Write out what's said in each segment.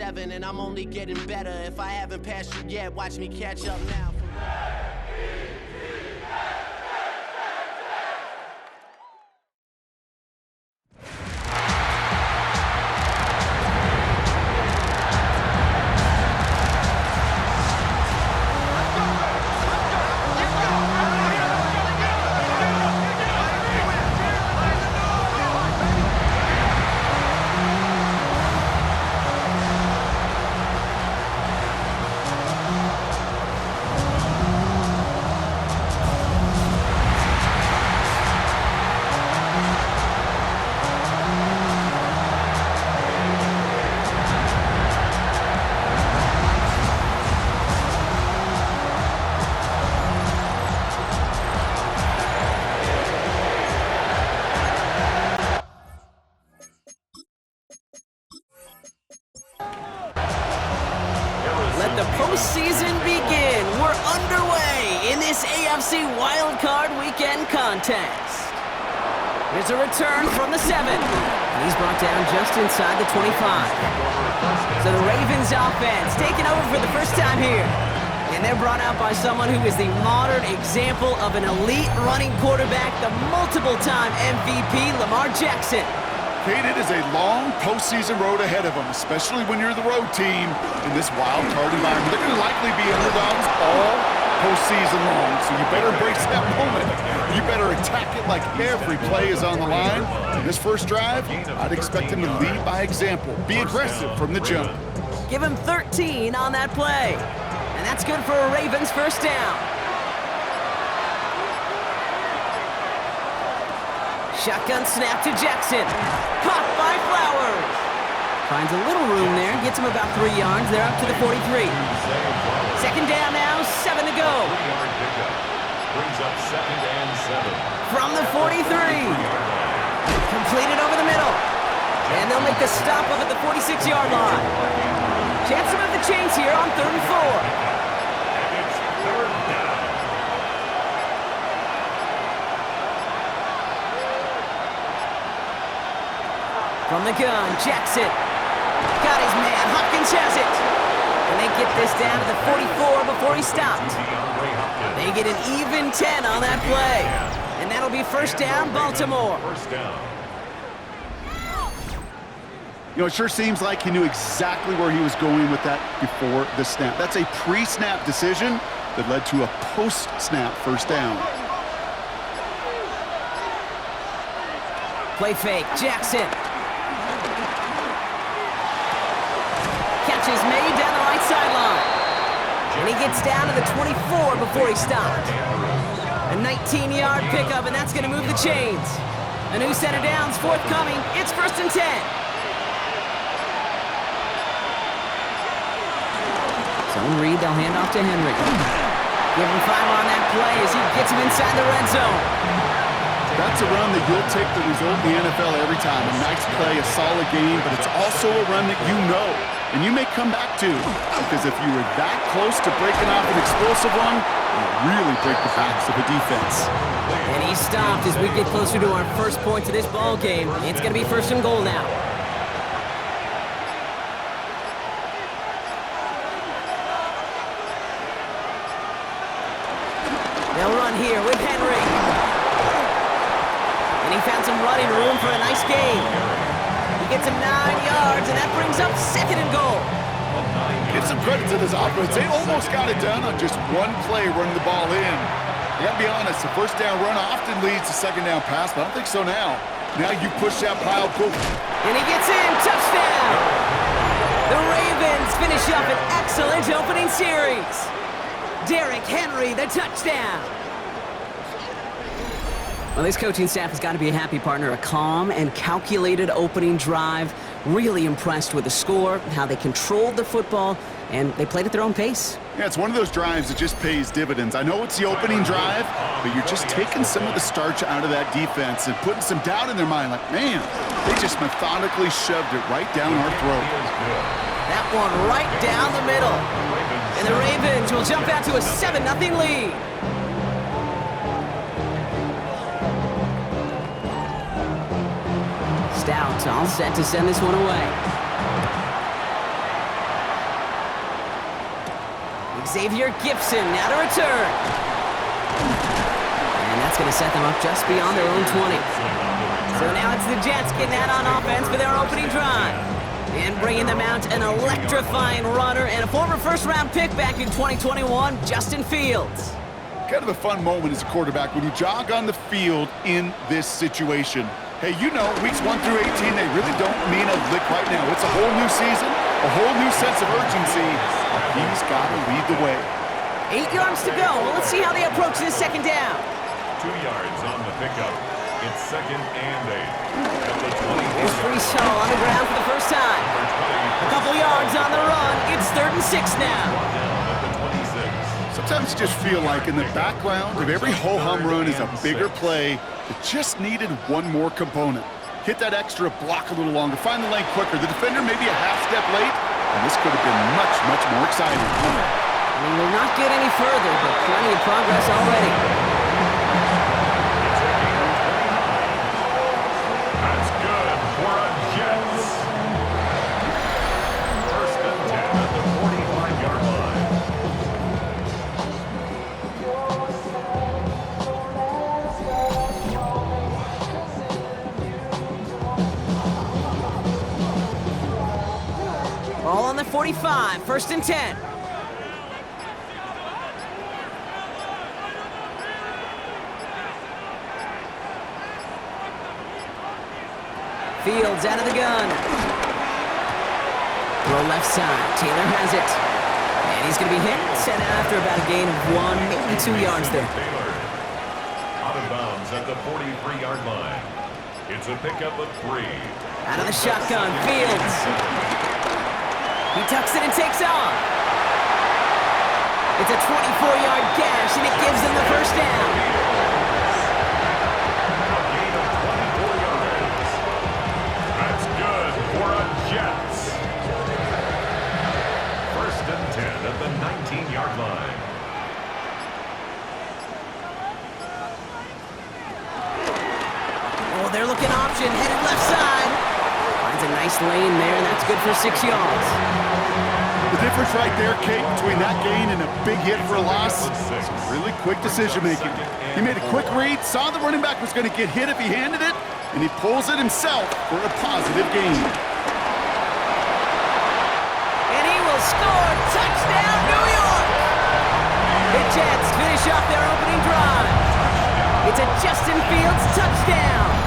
7 and I'm only getting better. If I haven't passed you yet, watch me catch up now. The postseason begin. We're underway in this AFC wildcard weekend contest. Here's a return from the 7. And he's brought down just inside the 25. So the Ravens offense taking over for the first time here. And they're brought out by someone who is the modern example of an elite running quarterback, the multiple-time MVP, Lamar Jackson. Kate, it is a long postseason road ahead of them, especially when you're the road team in this wild card environment. They're going to likely be underdogs all postseason long, so you better embrace that moment. You better attack it like every play is on the line. In this first drive, I'd expect him to lead by example. Be aggressive from the jump. Give him 13 on that play. And that's good for a Ravens first down. Shotgun snap to Jackson. Caught by Flowers. Finds a little room there. Gets him about 3 yards. They're up to the 43. Second down now. 7 to go. Brings up 2nd and 7. From the 43. Completed over the middle. And they'll make the stop up at the 46-yard line. Chance to move the chains here on 3rd and 4. It's 3rd down. From the gun, Jackson. Got his man. Hopkins has it. And they get this down to the 44 before he stopped. They get an even 10 on that play. And that'll be first down, Baltimore. First down. You know, it sure seems like he knew exactly where he was going with that before the snap. That's a pre-snap decision that led to a post-snap first down. Play fake, Jackson. Catch is made down the right sideline. And he gets down to the 24 before he stopped. A 19-yard pickup, and that's going to move the chains. A new set of downs forthcoming. It's 1st and 10. Zone read, they'll hand off to Henry. Give him 5 on that play as he gets him inside the red zone. That's a run that you'll take the result in the NFL every time. A nice play, a solid game, but it's also a run that you know and you may come back to, because if you were that close to breaking off an explosive one, you really break the backs of the defense. And he stopped as we get closer to our first point of this ball game. It's going to be 1st and goal now. They'll run here with Henry. And he found some running room for a nice gain. He gets him 9 yards, and that brings up 2nd and goal. Give some credit to this offense. They almost got it done on just one play running the ball in. You gotta be honest, the first down run often leads to second down pass, but I don't think so now. Now you push that pile, boom. And he gets in, touchdown! The Ravens finish up an excellent opening series. Derrick Henry, the touchdown. Well, this coaching staff has got to be a happy partner. A calm and calculated opening drive. Really impressed with the score, how they controlled the football, and they played at their own pace. Yeah, it's one of those drives that just pays dividends. I know it's the opening drive, but you're just taking some of the starch out of that defense and putting some doubt in their mind. Like, man, they just methodically shoved it right down our throat. That one right down the middle. And the Ravens will jump out to a 7-0 lead. Stout all set to send this one away. Xavier Gibson now to return. And that's going to set them up just beyond their own 20. So now it's the Jets getting out on offense for their opening drive. And bringing them out an electrifying runner and a former first-round pick back in 2021, Justin Fields. Kind of a fun moment as a quarterback when you jog on the field in this situation. Hey, you know, weeks 1 through 18, they really don't mean a lick right now. It's a whole new season, a whole new sense of urgency. He's got to lead the way. 8 yards to go. Well, let's see how they approach this second down. 2 yards on the pickup. It's 2nd and 8. At the 20. Here's Brees Hall on the ground for the first time. A couple yards on the run. It's 3rd and 6 now. Down at the 26. Sometimes you just feel like in the background of every ho-hum run is a bigger play that just needed one more component. Hit that extra block a little longer, find the lane quicker. The defender maybe a half step late, and this could have been much, much more exciting. I mean, we'll not get any further, but plenty of progress already. That's good for a Jets. 1st and 10 at the 45-yard line. Ball on the 45, 1st and 10. Fields out of the gun. Throw left side. Taylor has it. And he's going to be hit. Sent after about a gain of 1, maybe 2 yards there. Taylor out of bounds at the 43-yard line. It's a pickup of 3. Out of the shotgun. Fields. He tucks it and takes off. It's a 24-yard gash, and it gives them the first down. A gain of 24 yards. That's good for a Jets. 1st and 10 at the 19-yard line. Oh, they're looking option. Headed left side. Finds a nice lane there, and that's good for 6 yards. The difference right there, Kate, between that gain and a big hit for a loss, really quick decision-making. He made a quick read, saw the running back was going to get hit if he handed it, and he pulls it himself for a positive gain. And he will score. Touchdown, New York! The Jets finish off their opening drive. It's a Justin Fields touchdown.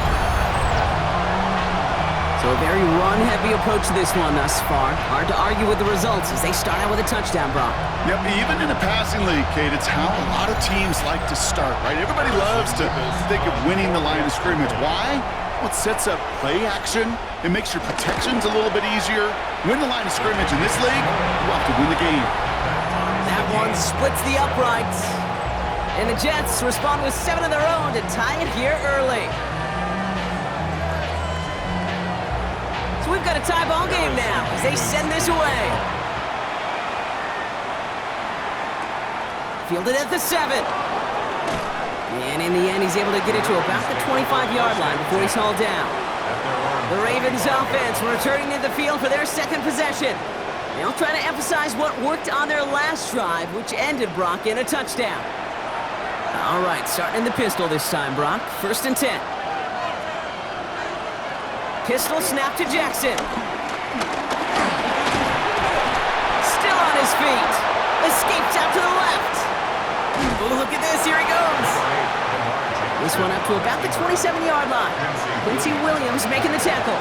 So a very run-heavy approach to this one thus far. Hard to argue with the results as they start out with a touchdown, Brock. Yep, even in a passing league, Kate, it's how a lot of teams like to start, right? Everybody loves to think of winning the line of scrimmage. Why? Well, it sets up play action. It makes your protections a little bit easier. Win the line of scrimmage in this league, you have to win the game. That one splits the uprights. And the Jets respond with 7 of their own to tie it here early. So we've got a tie ball game now as they send this away. Fielded at the 7. And in the end, he's able to get it to about the 25-yard line before he's hauled down. The Ravens offense returning to the field for their second possession. They'll try to emphasize what worked on their last drive, which ended, Brock, in a touchdown. All right, starting in the pistol this time, Brock. 1st and 10. Pistol snap to Jackson. Still on his feet. Escapes out to the left. Oh, look at this. Here he goes. This one up to about the 27-yard line. Quincy Williams making the tackle.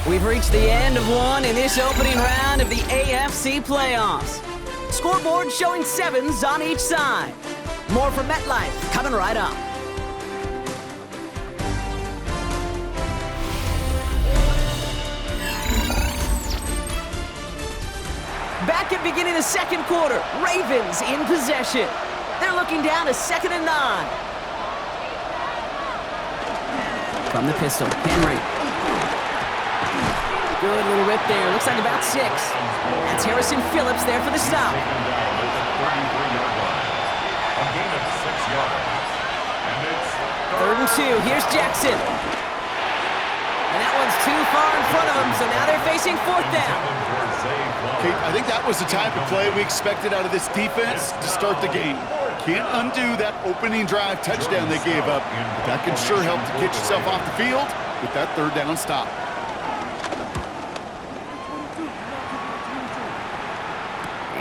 We've reached the end of one in this opening round of the AFC playoffs. Scoreboard showing 7s on each side. More from MetLife coming right up. Back at beginning of the second quarter, Ravens in possession. They're looking down to 2nd and 9. From the pistol, Henry. Good little rip there. Looks like about 6. That's Harrison Phillips there for the stop. A gain of 6 yards. And it's 3rd and 2. Here's Jackson. And that one's too far in front of him, so now they're facing 4th down. Kate, I think that was the type of play we expected out of this defense to start the game. Can't undo that opening drive touchdown they gave up, but that can sure help to get yourself off the field with that third down stop.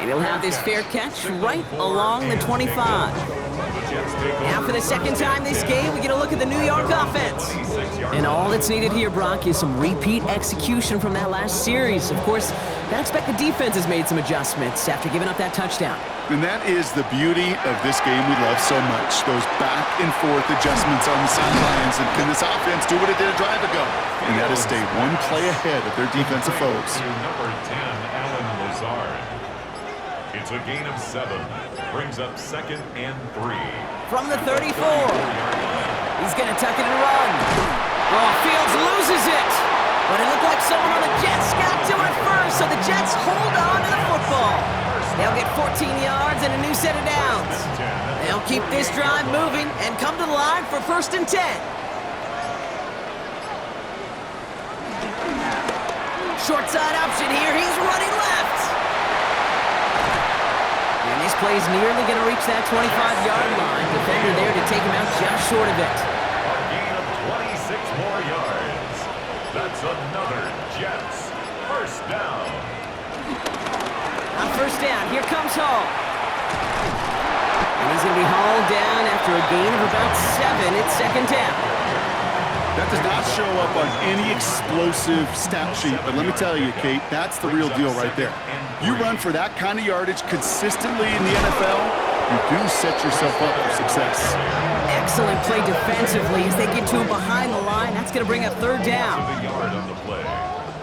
And he'll have this fair catch right along the 25. Now for the second time this game, we get a look at the New York offense. And all that's needed here, Brock, is some repeat execution from that last series. Of course, I expect the defense has made some adjustments after giving up that touchdown. And that is the beauty of this game we love so much, those back and forth adjustments on the sidelines. And can this offense do what it did a drive ago? And that is stay one play ahead of their defensive foes. Number 10, Alan Lazard. It's a gain of 7. Brings up 2nd and 3. From the 34. He's going to tuck it and run. Oh, Fields loses it. But it looked like someone on the Jets got to it first, so the Jets hold on to the football. They'll get 14 yards and a new set of downs. They'll keep this drive moving and come to the line for 1st and 10. Short side option here. He's running left. And this play is nearly going to reach that 25-yard line. Defender there to take him out just short of it. A gain of 26 more yards. That's another Jets 1st down. On 1st down, here comes Hall. And he's going to be hauled down after a gain of about 7. It's 2nd down. That does not show up on any explosive stat sheet, but let me tell you, Kate, that's the real deal right there. You run for that kind of yardage consistently in the NFL, you do set yourself up for success. Excellent play defensively as they get to him behind the line. That's going to bring up 3rd down. The yard on the play.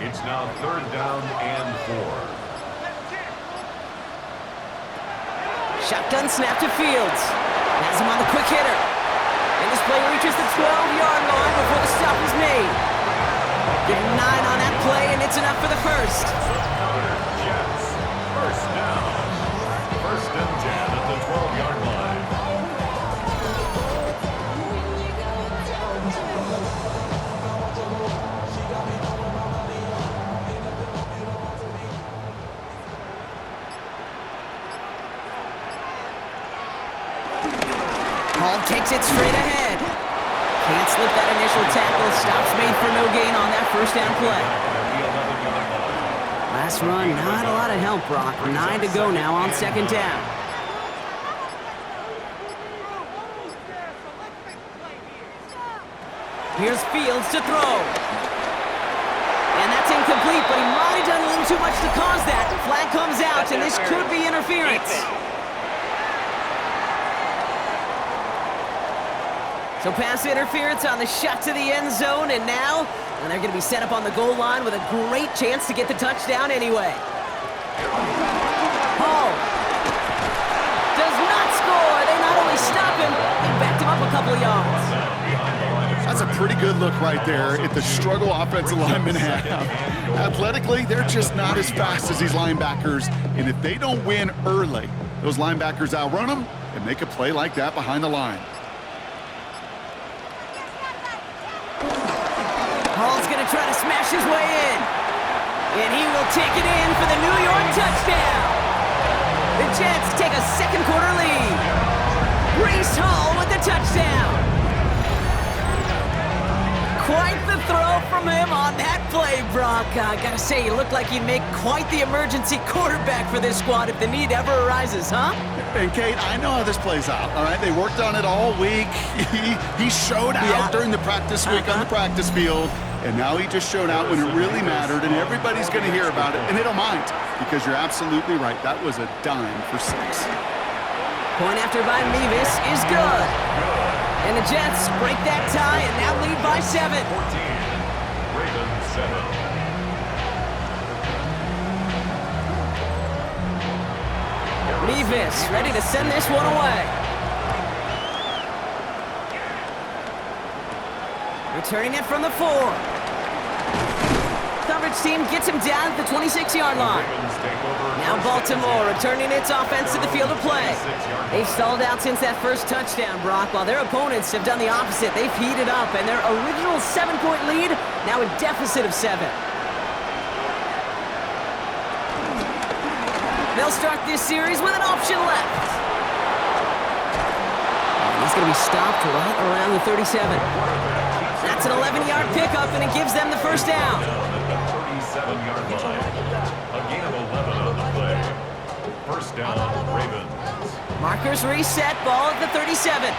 It's now 3rd down and 4. Shotgun snap to Fields. Has him on the quick hitter. And this play reaches the 12-yard line before the stop is made. Give him 9 on that play, and it's enough for the first. Jets 1st down. 1st and 10 at the 12-yard line. Hall takes it straight ahead. Can't slip that initial tackle. Stops made for no gain on that 1st down play. Last run, not a lot of help, Brock. 9 to go now on 2nd down. Here's Fields to throw. And that's incomplete, but he might have done a little too much to cause that. Flag comes out, and this could be interference. So pass interference on the shot to the end zone, and now they're going to be set up on the goal line with a great chance to get the touchdown anyway. Hall does not score. They not only stop him, they backed him up a couple of yards. That's a pretty good look right there at the struggle offensive linemen have. Athletically, they're just not as fast as these linebackers, and if they don't win early, those linebackers outrun them and make a play like that behind the line. Hall's going to try to smash his way in. And he will take it in for the New York touchdown. The Jets take a 2nd quarter lead. Breece Hall with the touchdown. Quite the throw from him on that play, Brock. I gotta say, he looked like he'd make quite the emergency quarterback for this squad if the need ever arises, huh? And Kate, I know how this plays out, all right? They worked on it all week. He showed out during the practice week on the practice field, and now he just showed out when it really mattered, and everybody's going to hear about it, and they don't mind, because you're absolutely right. That was a dime for 6. Point after by Mevis is good. And the Jets break that tie and now lead by 7. 14. Ravens 7. Mevis ready to send this one away. Returning it from the 4. Coverage team gets him down at the 26-yard line. Now Baltimore returning its offense to the field of play. They've stalled out since that first touchdown, Brock, while their opponents have done the opposite. They've heated up, and their original 7-point lead now a deficit of 7. They'll start this series with an option left. And he's going to be stopped right around the 37. That's an 11-yard pickup, and it gives them the first down. 37-yard line. A gain of 11 on the play. First down, Ravens. Markers reset, ball at the 37.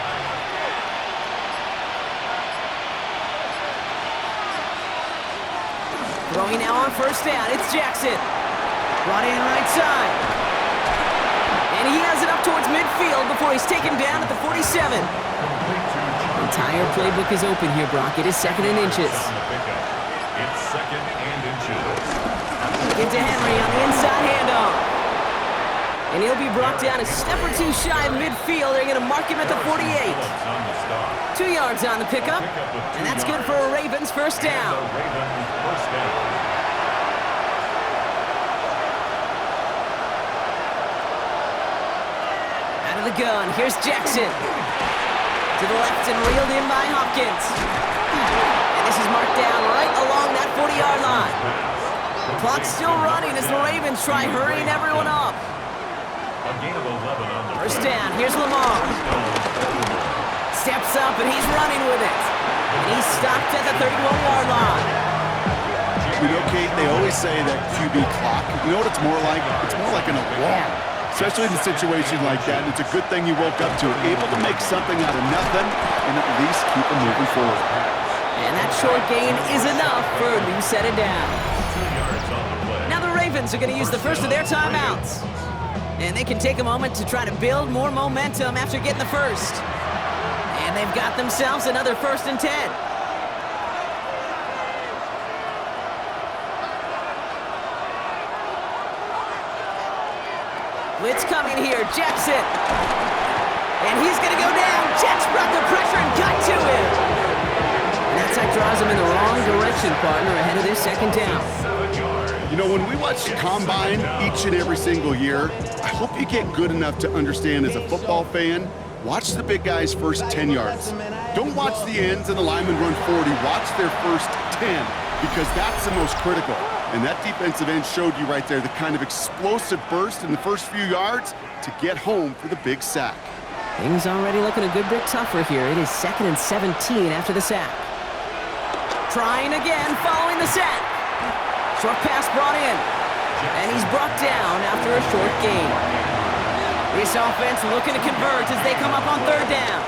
Throwing now on first down, it's Jackson. Brought in right side. And he has it up towards midfield before he's taken down at the 47. The entire playbook is open here, Brock. It is second and inches. It's second and inches. Get to Henry on the inside handoff. And he'll be brought down a step or two shy of midfield. They're going to mark him at the 48. 2 yards on the pickup. And that's good for a Ravens first down. Out of the gun, here's Jackson. To the left and reeled in by Hopkins. And this is marked down right along that 40-yard line. The clock's still running as the Ravens try hurrying everyone up. A gain of 11 on the first down, here's Lamar. Steps up and he's running with it. And he's stopped at the 31-yard line. You know, Kate, they always say that QB clock, you know what it's more like? It's more like an alarm. Especially in a situation like that, it's a good thing you woke up to it. Able to make something out of nothing and at least keep them moving forward. And that short gain is enough for a new set of downs. Now the Ravens are going to use the first of their timeouts. And they can take a moment to try to build more momentum after getting the first. And they've got themselves another 1st and 10. Blitz coming here, Jackson. And he's going to go down. Jets brought the pressure and got to him. And that sack draws him in the wrong direction, partner, ahead of this second down. You know, when we watch Combine each and every single year, I hope you get good enough to understand as a football fan, watch the big guys' first 10 yards. Don't watch the ends and the linemen run 40. Watch their first 10, because that's the most critical. And that defensive end showed you right there the kind of explosive burst in the first few yards to get home for the big sack. Things already looking a good bit tougher here. It is 2nd and 17 after the sack. Trying again following the sack. Short pass brought in. And he's brought down after a short gain. This offense looking to convert as they come up on 3rd down.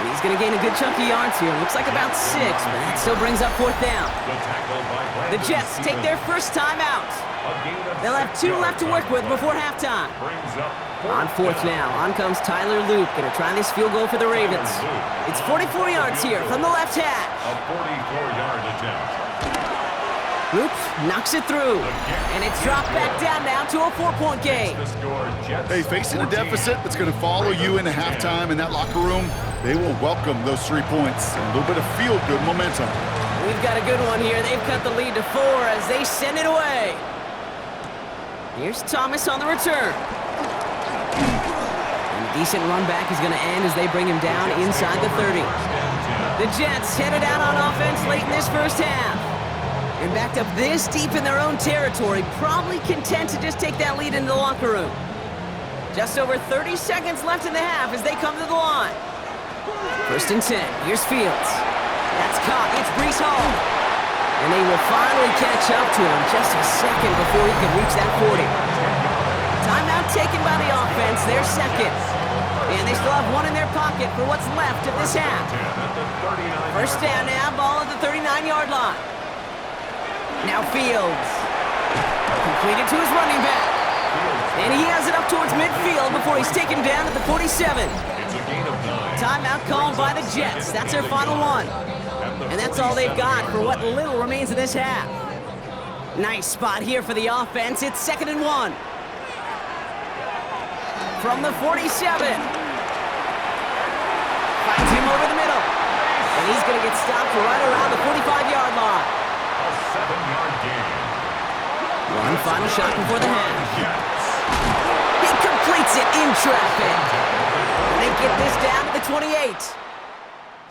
And he's going to gain a good chunk of yards here. Looks like about 6, but that still brings up 4th down. The Jets take their first time out. They'll have 2 left to work with before halftime. On 4th now, on comes Tyler Luke. Going to try this field goal for the Ravens. It's 44 yards here from the left hash. A 44-yard attempt. Luke knocks it through. And it's dropped back down now to a 4-point game. Hey, facing a deficit that's going to follow you into halftime in that locker room, they will welcome those 3 points. And a little bit of feel-good momentum. We've got a good one here. They've cut the lead to 4 as they send it away. Here's Thomas on the return. And a decent run back is going to end as they bring him down inside the 30. The Jets headed out on offense late in this first half. And backed up this deep in their own territory, probably content to just take that lead into the locker room. Just over 30 seconds left in the half as they come to the line. 1st and 10, here's Fields. That's caught, it's Breece Hall. And they will finally catch up to him just a second before he can reach that 40. Timeout taken by the offense, their second. And they still have 1 in their pocket for what's left of this half. First down now, ball at the 39-yard line. Now Fields. Completed to his running back. And he has it up towards midfield before he's taken down at the 47. Timeout called by the Jets. That's their final one. And that's all they've got for what little remains of this half. Nice spot here for the offense. It's 2nd and 1. From the 47. Finds him over the middle. And he's going to get stopped right around the 45-yard line. A 7-yard gain. One final shot before the half. He completes it in traffic. And they get this down to the 28.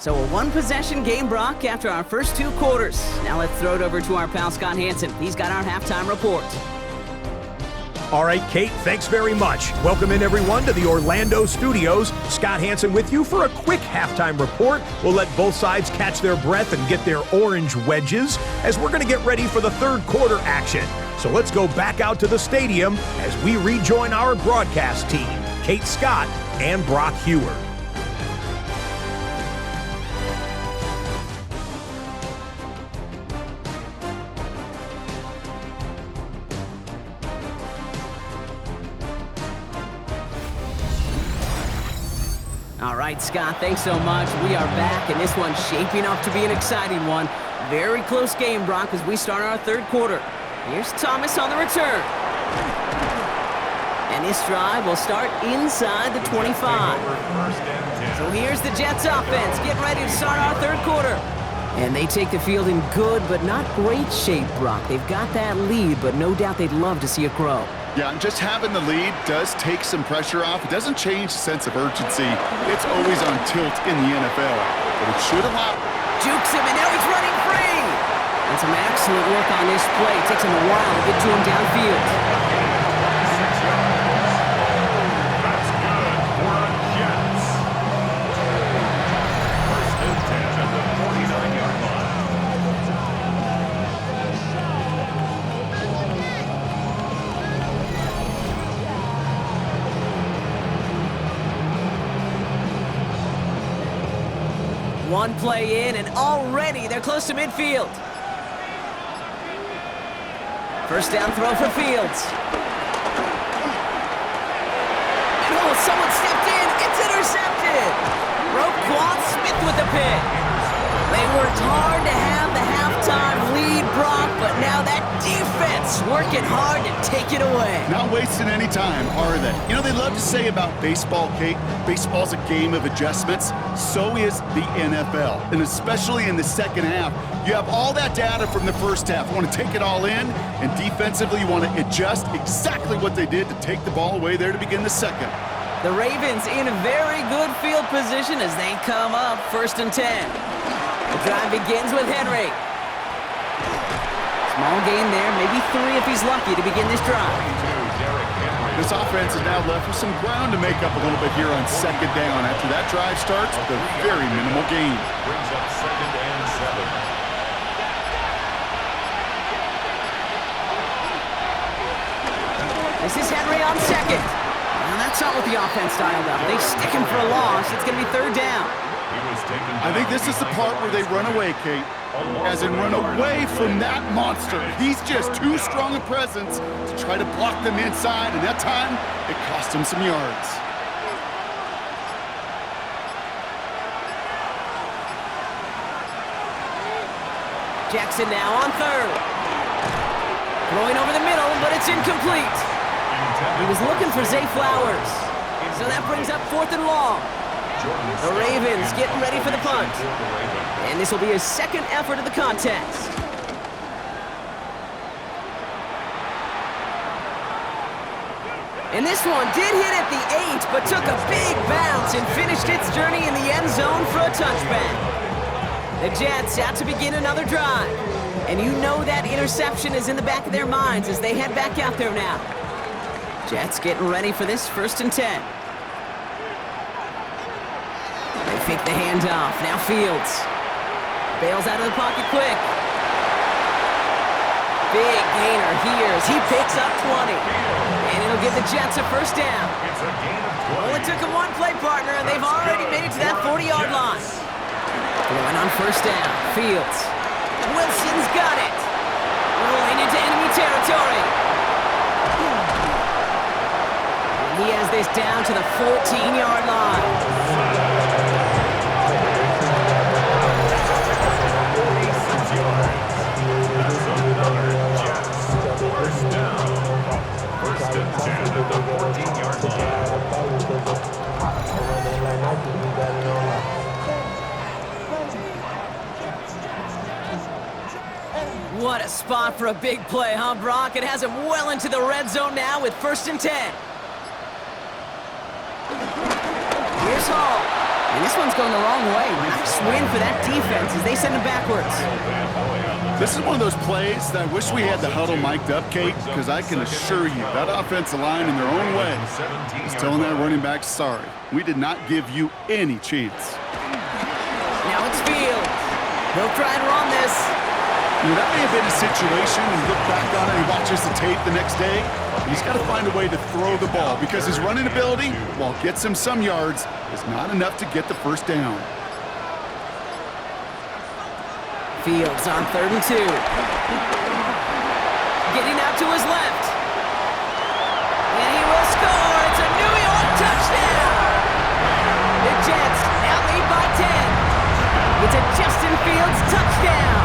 So a one-possession game, Brock, after our first 2 quarters. Now let's throw it over to our pal Scott Hansen. He's got our halftime report. All right, Kate, thanks very much. Welcome in, everyone, to the Orlando studios. Scott Hansen with you for a quick halftime report. We'll let both sides catch their breath and get their orange wedges as we're going to get ready for the third quarter action. So let's go back out to the stadium as we rejoin our broadcast team, Kate Scott and Brock Hewer. All right, Scott, thanks so much. We are back, and this one's shaping up to be an exciting one. Very close game, Brock, as we start our third quarter. Here's Thomas on the return. And this drive will start inside the 25. So here's the Jets offense. Get ready to start our third quarter. And they take the field in good but not great shape, Brock. They've got that lead, but no doubt they'd love to see it grow. Yeah, and just having the lead does take some pressure off. It doesn't change the sense of urgency. It's always on tilt in the NFL, but it should allow... Jukes him, and now he's running free! And some excellent work on this play. It takes him a while to get to him downfield. 6 yards. That's good for the Jets. First and 10 at the 49-yard line. One play in, and already they're close to midfield. First down throw for Fields. And oh, someone stepped in. It's intercepted. Roquan Smith with the pick. They worked hard to have the halftime lead, Brock, but now that defense working hard to take it away. Not wasting any time, are they? You know, they love to say about baseball, Kate, baseball's a game of adjustments. So is the NFL. And especially in the second half, you have all that data from the first half. You want to take it all in, and defensively you want to adjust exactly what they did to take the ball away there to begin the second. The Ravens in a very good field position as they come up first and 10. The drive begins with Henry. Small gain there, maybe 3 if he's lucky to begin this drive. This offense is now left with some ground to make up a little bit here on second down. After that drive starts with a very minimal gain. Brings up second and 7. This is Henry on second. And that's not what the offense dialed up. They stick him for a loss. It's going to be third down. I think this is the part where they run away, Kate. As in run away from that monster. He's just too strong a presence to try to block them inside, and that time, it cost him some yards. Jackson now on third. Throwing over the middle, but it's incomplete. He was looking for Zay Flowers. So that brings up fourth and long. The Ravens getting ready for the punt. And this will be his second effort of the contest. And this one did hit at the 8, but took a big bounce and finished its journey in the end zone for a touchback. The Jets out to begin another drive. And you know that interception is in the back of their minds as they head back out there now. Jets getting ready for this first and 10. They fake the handoff. Now Fields. Bails out of the pocket quick. Big gainer here as he picks up 20. And it'll give the Jets a first down. It's a gain of 20. Only took them one play, partner, and they've already made it to that 40-yard line. Throwing on first down. Fields. Wilson's got it. Rolling into enemy territory. And he has this down to the 14-yard line. What a spot for a big play, huh, Brock? It has him well into the red zone now with first and 10. Here's Hall. And this one's going the wrong way. Nice win for that defense as they send him backwards. This is one of those plays that I wish we had the huddle mic'd up, Kate, because I can assure you that offensive line in their own way is telling that running back, sorry, we did not give you any chance. Now it's Fields. He'll try and run this. You know, that may have been a situation, and you look back on it and he watches the tape the next day, he's got to find a way to throw the ball because his running ability, while it gets him some yards, is not enough to get the first down. Fields on 3rd and 2. Getting out to his left. And he will score. It's a New York touchdown. The Jets now lead by 10. It's a Justin Fields touchdown.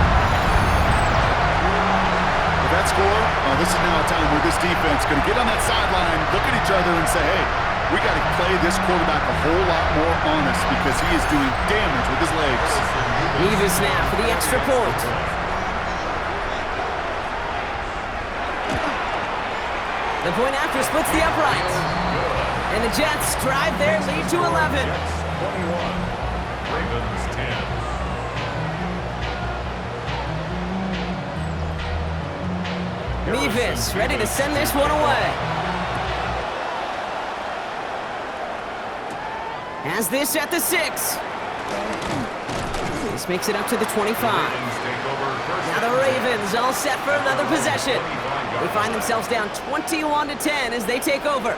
With that score, this is now a time where this defense is going to get on that sideline, look at each other and say, hey, we got to play this quarterback a whole lot more honest because he is doing damage with his legs. Neither snap for the extra point. The point after splits the uprights. And the Jets drive their lead to 11. 21. Ravens 10. Mevis ready to send this one away. Has this at the 6. This makes it up to the 25. Now the Ravens all set for another possession. They find themselves down 21-10 as they take over.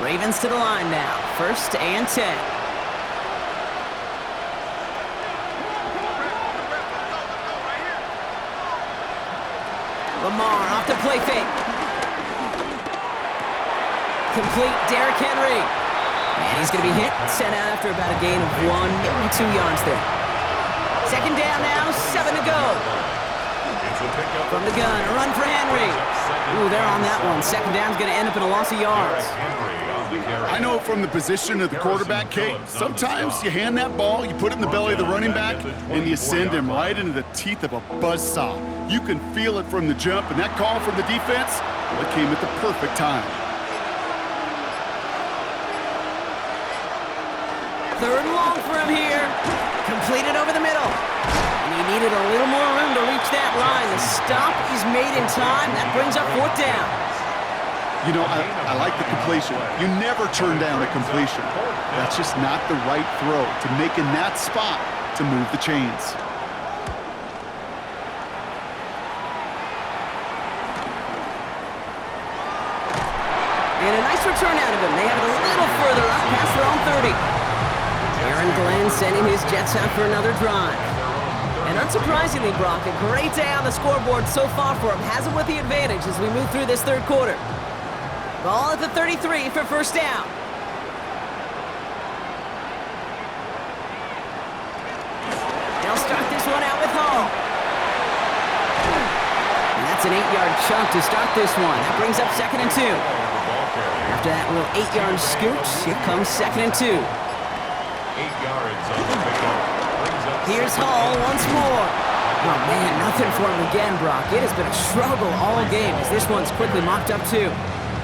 Ravens to the line now. 1st and 10. Lamar off the play fake. Complete Derrick Henry. And he's going to be hit, sent out after about a gain of 1, maybe 2 yards there. 2nd down now, 7 to go. From the gun, a run for Henry. Ooh, they're on that one. 2nd down's going to end up in a loss of yards. I know from the position of the quarterback, Kate, sometimes you hand that ball, you put it in the belly of the running back, and you send him right into the teeth of a buzzsaw. You can feel it from the jump, and that call from the defense, well, it came at the perfect time. 3rd and long for him here. Completed over the middle. And he needed a little more room to reach that line. The stop is made in time. That brings up 4th down. You know, I like the completion. You never turn down a completion. That's just not the right throw to make in that spot to move the chains. And a nice return out of him. They have it a little further up past their own 30. Aaron Glenn sending his Jets out for another drive. And unsurprisingly, Brock, a great day on the scoreboard so far for him. Has him with the advantage as we move through this 3rd quarter. Ball at the 33 for 1st down. They'll start this one out with Hall. And that's an 8-yard chunk to start this one. That brings up 2nd and 2. After that little 8-yard scoot, here comes 2nd and 2. 8 yards on the pickup. Here's Hall once more. Oh, man, nothing for him again, Brock. It has been a struggle all game as this one's quickly mopped up, too.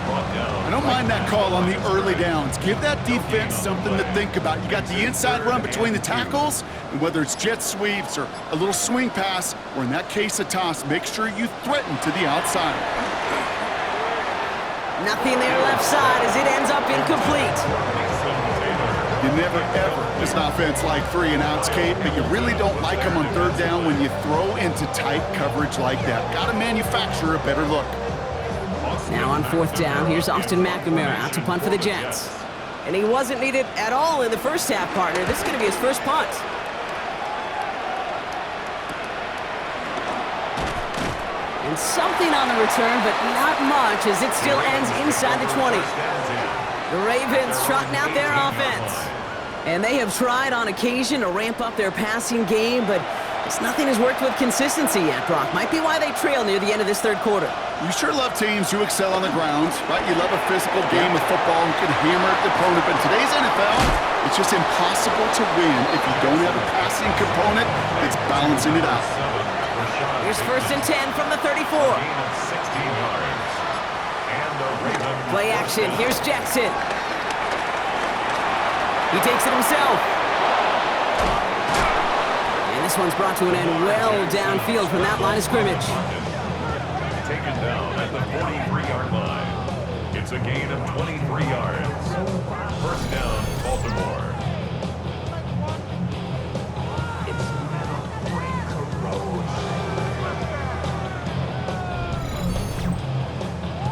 I don't mind that call on the early downs. Give that defense something to think about. You got the inside run between the tackles, and whether it's jet sweeps or a little swing pass, or in that case a toss, make sure you threaten to the outside. Nothing there left side as it ends up incomplete. You never, ever, as an offense, like 3 and outs, Kate, but you really don't like them on 3rd down when you throw into tight coverage like that. Got to manufacture a better look. Now on 4th down, here's Austin McNamara out to punt for the Jets. And he wasn't needed at all in the first half, partner. This is going to be his first punt. And something on the return, but not much as it still ends inside the 20. The Ravens trotting out their offense. And they have tried on occasion to ramp up their passing game, but nothing has worked with consistency yet, Brock. Might be why they trail near the end of this 3rd quarter. You sure love teams who excel on the ground, right? You love a physical game of football who can hammer the opponent. But in today's NFL, it's just impossible to win if you don't have a passing component that's balancing it out. Here's 1st and 10 from the 34. And the Ravens. Play action. Here's Jackson. He takes it himself. And this one's brought to an end well downfield from that line of scrimmage. Taken down at the 43-yard line. It's a gain of 23 yards. First down, Baltimore.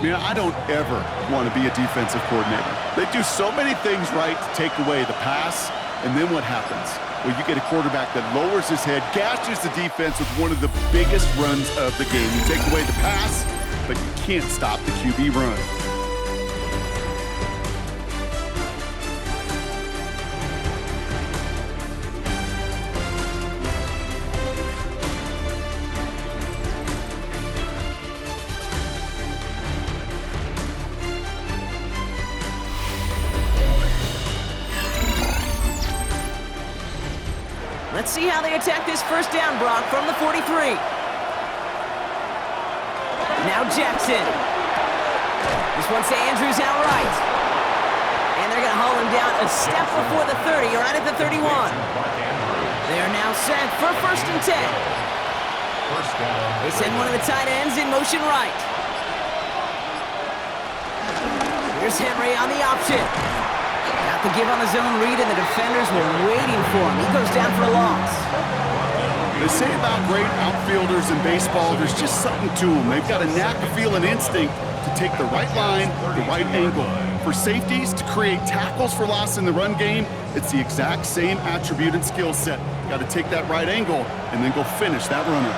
I don't ever want to be a defensive coordinator. They do so many things right to take away the pass, and then what happens? Well, you get a quarterback that lowers his head, gashes the defense with one of the biggest runs of the game. You take away the pass, but you can't stop the QB run. Let's see how they attack this first down, Brock, from the 43. Now Jackson. This one's to Andrews outright. And they're going to haul him down a step before the 30, right at the 31. They are now set for 1st and 10. They send one of the tight ends in motion right. Here's Henry on the option. Got the give on the zone read, and the defenders were waiting for him. He goes down for a loss. They say about great outfielders in baseball, there's just something to them. They've got a knack, a feel, an instinct to take the right line, the right angle. For safeties, to create tackles for loss in the run game, it's the exact same attribute and skill set. Got to take that right angle and then go finish that runner.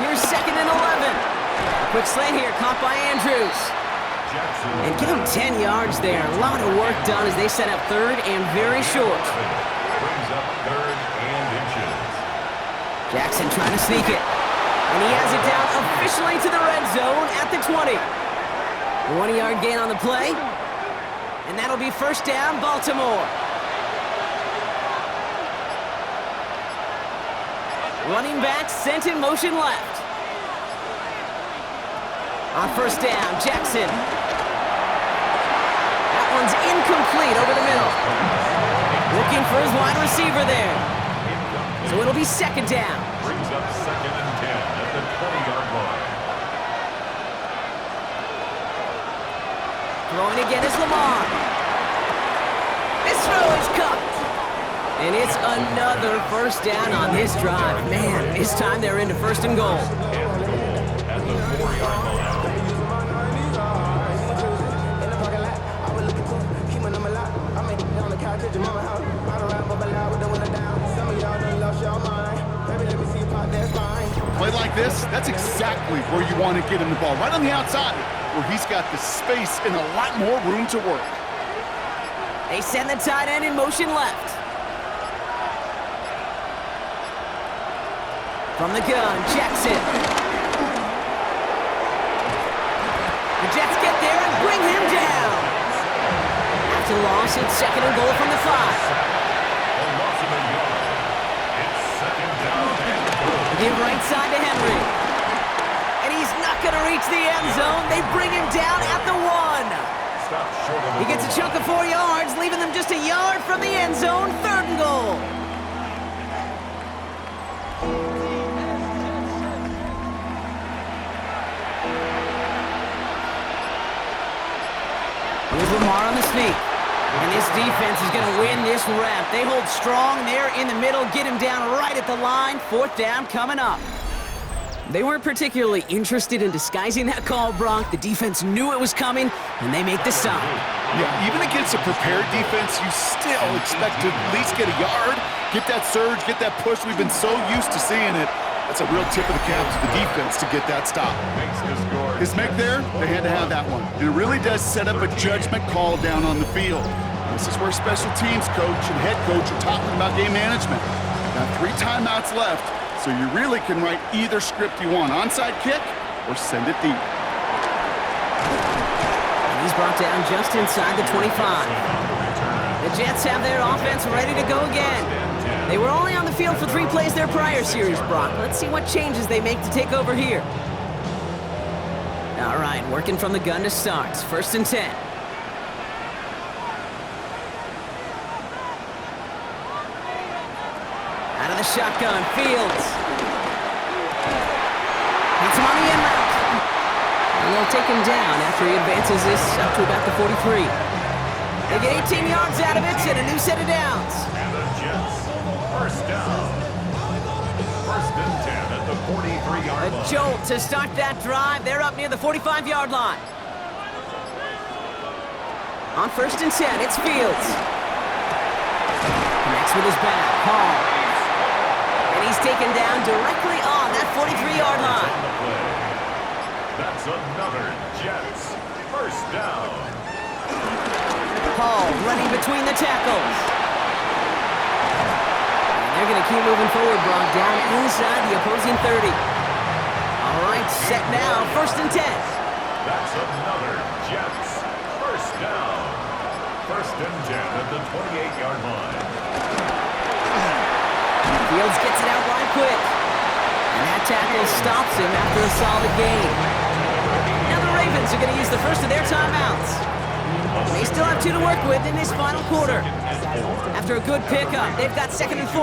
Here's 2nd and 11. Quick slant here, caught by Andrews. And give him 10 yards there. A lot of work done as they set up 3rd and very short. Brings up 3rd and inches. Jackson trying to sneak it. And he has it down officially to the red zone at the 20. A 1-yard gain on the play. And that'll be 1st down, Baltimore. Running back sent in motion left. On 1st down, Jackson. That one's incomplete over the middle. Looking for his wide receiver there. So it'll be 2nd down. Brings up 2nd and 10 at the 20-yard line. Throwing again is Lamar. This throw is cut. And it's another 1st down on this drive. Man, this time they're into 1st and goal. And goal at the 4-yard line. Play like this, that's exactly where you want to get him the ball. Right on the outside, where he's got the space and a lot more room to work. They send the tight end in motion left. From the gun, Jackson. The Jets get there and bring him down. After the loss, it's 2nd and goal from the 5. Give right side to Henry. And he's not going to reach the end zone. They bring him down at the 1. He gets a chunk of 4 yards, leaving them just a yard from the end zone. 3rd and goal. Here's Lamar on the sneak. And this defense is going to win this rep. They hold strong there in the middle, get him down right at the line. 4th down coming up. They weren't particularly interested in disguising that call, Brock. The defense knew it was coming, and they make the stop. Yeah, even against a prepared defense, you still expect to at least get a yard, get that surge, get that push. We've been so used to seeing it. That's a real tip of the cap to the defense to get that stop. His make there, they had to have that one. And it really does set up a judgment call down on the field. This is where special teams coach and head coach are talking about game management. Got 3 timeouts left, so you really can write either script you want. Onside kick or send it deep. And he's brought down just inside the 25. The Jets have their offense ready to go again. They were only on the field for 3 plays their prior series, Brock. Let's see what changes they make to take over here. All right, working from the gun to start. 1st and 10. Out of the shotgun, Fields. Hits him on the in route. And they'll take him down after he advances this up to about the 43. They get 18 yards out of it and a new set of downs. And the Jets, 1st down. 1st and 10 at the 43-yard line. A jolt to start that drive. They're up near the 45-yard line. On 1st and 10, it's Fields. Connects with his back, Hall. And he's taken down directly on that 43-yard line. That's another Jets 1st down. Hall running between the tackles. And they're going to keep moving forward, Brock, down inside the opposing 30. All right, set now, 1st and 10. That's another Jets 1st down. 1st and 10 at the 28-yard line. Fields gets it out right quick. And that tackle stops him after a solid gain. Now the Ravens are going to use the first of their timeouts. They still have 2 to work with in this final quarter. After a good pickup, they've got 2nd and 4.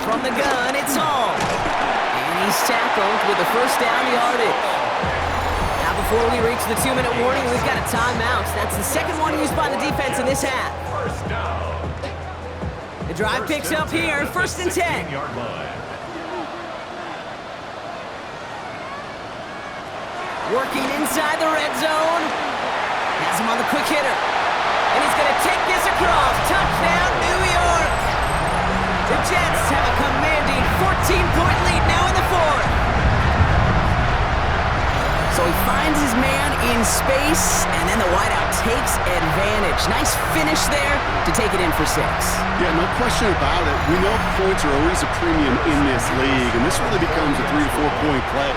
From the gun, it's Hall. And he's tackled with the 1st down yardage. Now before we reach the 2-minute warning, we've got a timeout. That's the 2nd one used by the defense in this half. 1st down. The drive picks up here, 1st and 10. Working inside the red zone. Has him on the quick hitter. And he's going to take this across. Touchdown, New York. The Jets have a commanding 14-point lead now in the 4th. So he finds his man in space, and then the wideout takes advantage. Nice finish there to take it in for 6. Yeah, no question about it. We know points are always a premium in this league, and this really becomes a 3 to 4 point play.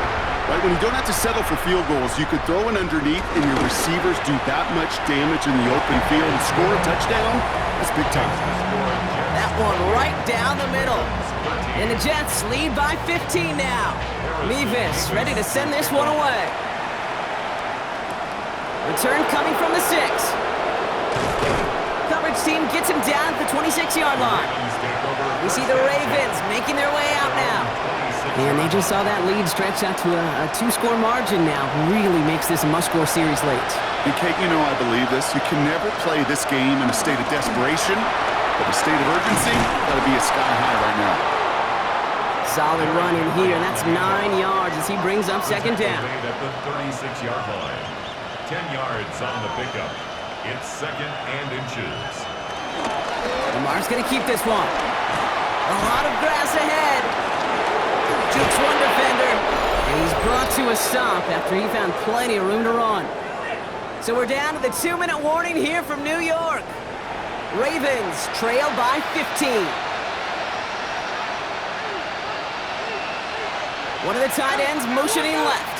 Right, when you don't have to settle for field goals, you could throw it underneath and your receivers do that much damage in the open field and score a touchdown. That's big time. That one right down the middle. And the Jets lead by 15 now. Mevis ready to send this one away. Return coming from the 6. Coverage team gets him down at the 26-yard line. We see the Ravens making their way out now. And they just saw that lead stretch out to a 2-score margin now. Really makes this a must-score series late. And Kate, you know I believe this. You can never play this game in a state of desperation, but a state of urgency got to be a sky high right now. Solid run in here, and that's 9 yards as he brings up 2nd down. At the 36-yard line. 10 yards on the pickup. It's 2nd and inches. Lamar's going to keep this one. A lot of grass ahead. Jukes one defender, and he's brought to a stop after he found plenty of room to run. So we're down to the 2-minute warning here from New York. Ravens trail by 15. One of the tight ends motioning left.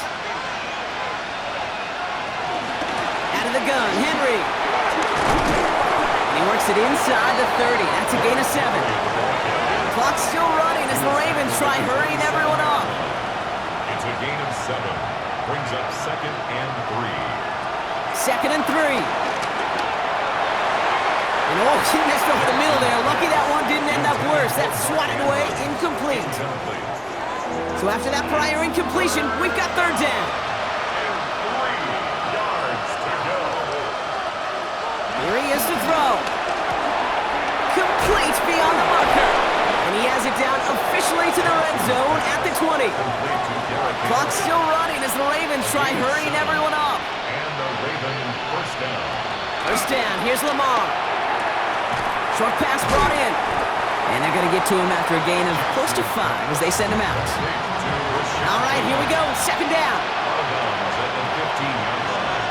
Out of the gun, Henry. And he works it inside the 30. That's a gain of 7. Clock's still running as the Ravens try hurrying everyone up. It's a gain of 7. Brings up 2nd and 3. 2nd and 3. And oh, he missed over the middle there. Lucky that one didn't end up worse. That's swatted away, incomplete. So after that prior incompletion, we've got 3rd down. And 3 yards to go. Here he is to throw. Complete beyond the marker. And he has it down officially to the red zone at the 20. Clock's still running as the Ravens try hurrying everyone up. And the Raven 1st down. 1st down, here's Lamar. Short pass brought in. And they're going to get to him after a gain of close to 5 as they send him out. All right, here we go, 2nd down. Out of bounds at the 15-yard line.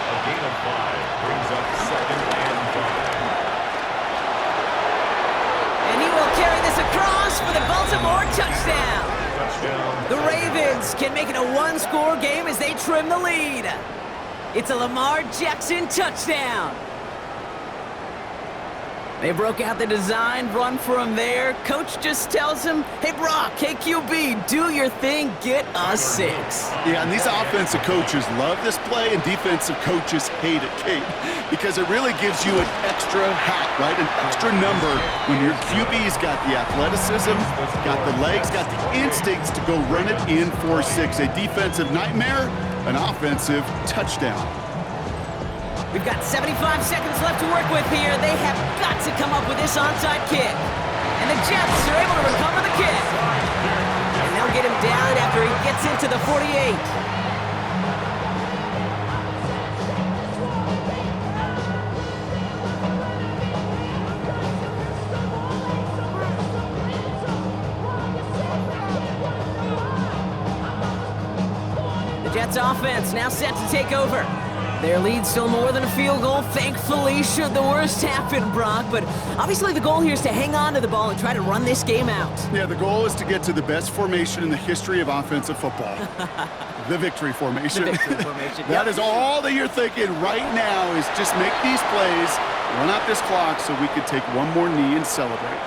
A gain of 5 brings up 2nd and 5. And he will carry this across for the Baltimore touchdown. Touchdown. The Ravens can make it a 1-score game as they trim the lead. It's a Lamar Jackson touchdown. They broke out the design run for him there. Coach just tells him, hey, Brock, hey, QB, do your thing, get a 6. Yeah, and these offensive coaches love this play, and defensive coaches hate it, Kate, because it really gives you an extra hat, right? An extra number when your QB's got the athleticism, got the legs, got the instincts to go run it in for 6. A defensive nightmare, an offensive touchdown. We've got 75 seconds left to work with here. They have got to come up with this onside kick. And the Jets are able to recover the kick. And they'll get him down after he gets into the 48. The Jets offense now set to take over. Their lead still more than a field goal, thankfully, should the worst happen, Brock. But obviously the goal here is to hang on to the ball and try to run this game out. Yeah, the goal is to get to the best formation in the history of offensive football. The victory formation. The victory formation. That is all that you're thinking right now, is just make these plays, run out this clock so we can take one more knee and celebrate.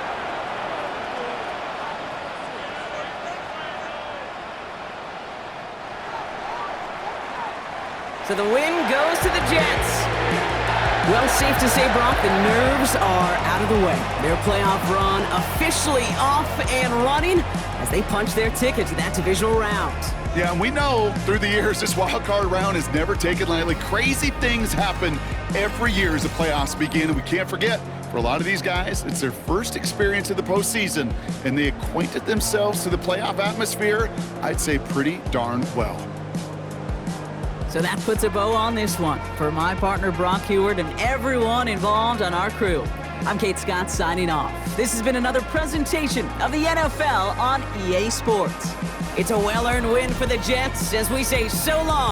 So the win goes to the Jets. Well, safe to say, Brock, the nerves are out of the way. Their playoff run officially off and running as they punch their ticket to that divisional round. Yeah, and we know through the years this wild card round is never taken lightly. Crazy things happen every year as the playoffs begin, and we can't forget, for a lot of these guys, it's their first experience of the postseason, and they acquainted themselves to the playoff atmosphere, I'd say pretty darn well. So that puts a bow on this one. For my partner, Brock Heward, and everyone involved on our crew, I'm Kate Scott signing off. This has been another presentation of the NFL on EA Sports. It's a well-earned win for the Jets as we say so long